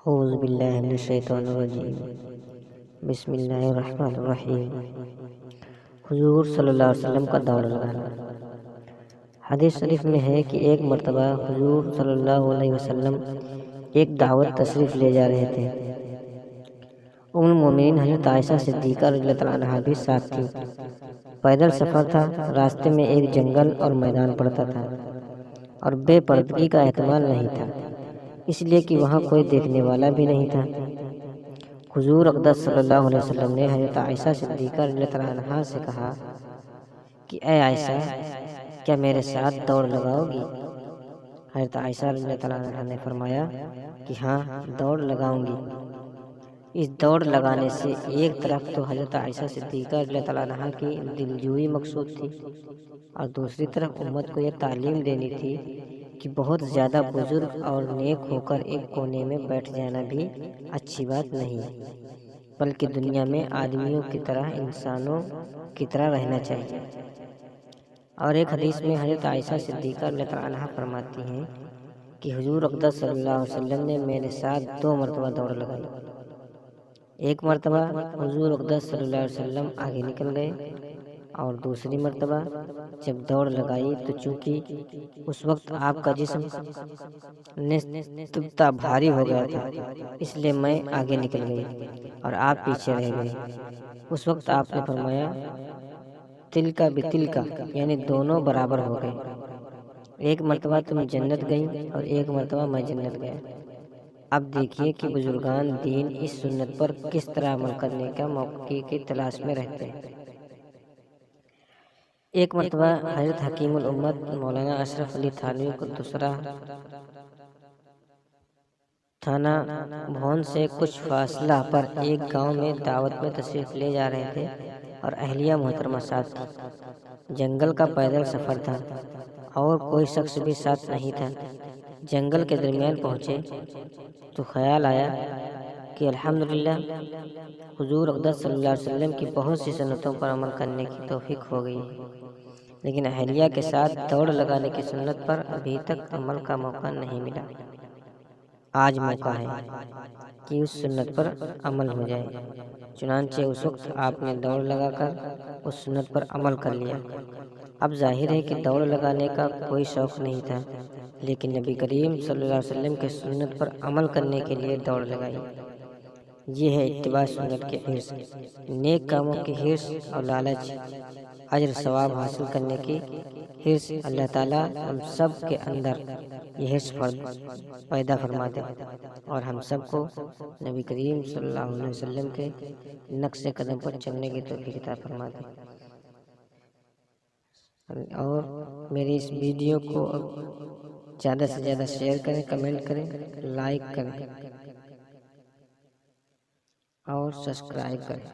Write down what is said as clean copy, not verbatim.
اعوذ باللہ من الشیطان الرجیم بسم اللہ الرحمن الرحیم۔ حضور صلی اللہ علیہ وسلم کا دوڑ لگانا۔ حدیث شریف میں ہے کہ ایک مرتبہ حضور صلی اللہ علیہ وسلم ایک دعوت تشریف لے جا رہے تھے۔ ام المومنین حضرت عائشہ صدیقہ رضی اللہ تعالیٰ عنہا بھی ساتھ تھی۔ پیدل سفر تھا، راستے میں ایک جنگل اور میدان پڑتا تھا اور بے پردگی کا احتمال نہیں تھا، اس لیے کہ وہاں کوئی دیکھنے والا بھی نہیں تھا۔ حضور اقدس صلی اللہ علیہ وسلم نے حضرت عائشہ صدیقہ رضی اللہ تعالیٰ عنہا سے کہا کہ اے عائشہ، کیا میرے ساتھ دوڑ لگاؤ گی؟ حضرت عائشہ رضی اللہ تعالیٰ عنہا نے فرمایا کہ ہاں، دوڑ لگاؤں گی۔ اس دوڑ لگانے سے ایک طرف تو حضرت عائشہ صدیقہ رضی اللہ تعالیٰ عنہا کی دلجوئی مقصود تھی اور دوسری طرف امت کو یہ تعلیم دینی تھی کہ بہت زیادہ بزرگ اور نیک ہو کر ایک کونے میں بیٹھ جانا بھی اچھی بات نہیں، بلکہ دنیا میں آدمیوں کی طرح، انسانوں کی طرح رہنا چاہیے۔ اور ایک حدیث میں حضرت عائشہ صدیقہ رضی اللہ تعالیٰ عنہا فرماتی ہیں کہ حضور اقدس صلی اللہ علیہ وسلم نے میرے ساتھ 2 مرتبہ دوڑ لگائی۔ ایک مرتبہ حضور اقدس صلی اللہ علیہ وسلم آگے نکل گئے اور دوسری مرتبہ جب دوڑ لگائی تو چونکہ اس وقت آپ کا جسم نسبتاً بھاری ہو گیا تھا، اس لیے میں آگے نکل گئی اور آپ پیچھے رہ گئے۔ اس وقت آپ نے فرمایا تلکا بتلکا، یعنی دونوں برابر ہو گئے۔ ایک مرتبہ تم جنت گئی اور ایک مرتبہ میں جنت گیا۔ اب دیکھیے کہ بزرگان دین اس سنت پر کس طرح عمل کرنے کا موقع کی تلاش میں رہتے ہیں۔ ایک مرتبہ حضرت حکیم الامت مولانا اشرف علی تھانوی کو دوسرا تھانہ بھون سے کچھ فاصلہ پر ایک گاؤں میں دعوت میں تشریف لے جا رہے تھے اور اہلیہ محترمہ ساتھ تھی۔ جنگل کا پیدل سفر تھا اور کوئی شخص بھی ساتھ نہیں تھا۔ جنگل کے درمیان پہنچے تو خیال آیا کہ الحمدللہ حضور اقدس صلی اللہ علیہ وسلم کی بہت سی سنتوں پر عمل کرنے کی توفیق ہو گئی ہے، لیکن اہلیہ کے ساتھ دوڑ لگانے کی سنت پر ابھی تک عمل کا موقع نہیں ملا۔ آج موقع ہے کہ اس سنت پر عمل ہو جائے۔ چنانچہ اس وقت آپ نے دوڑ لگا کر اس سنت پر عمل کر لیا۔ اب ظاہر ہے کہ دوڑ لگانے کا کوئی شوق نہیں تھا، لیکن نبی کریم صلی اللہ علیہ وسلم کے سنت پر عمل کرنے کے لیے دوڑ لگائی۔ یہ ہے اتباع سنت کے حرص، نیک کاموں کی حرص اور لالچ، اجر ثواب حاصل کرنے کی حرص۔ اللہ تعالیٰ ہم سب کے اندر یہ حرص پیدا فرما دے اور ہم سب کو نبی کریم صلی اللہ علیہ وسلم کے نقش قدم پر چلنے کی توفیق عطا فرما دے۔ اور میری اس ویڈیو کو زیادہ سے زیادہ شیئر کریں، کمنٹ کریں، لائک کریں اور سبسکرائب کریں۔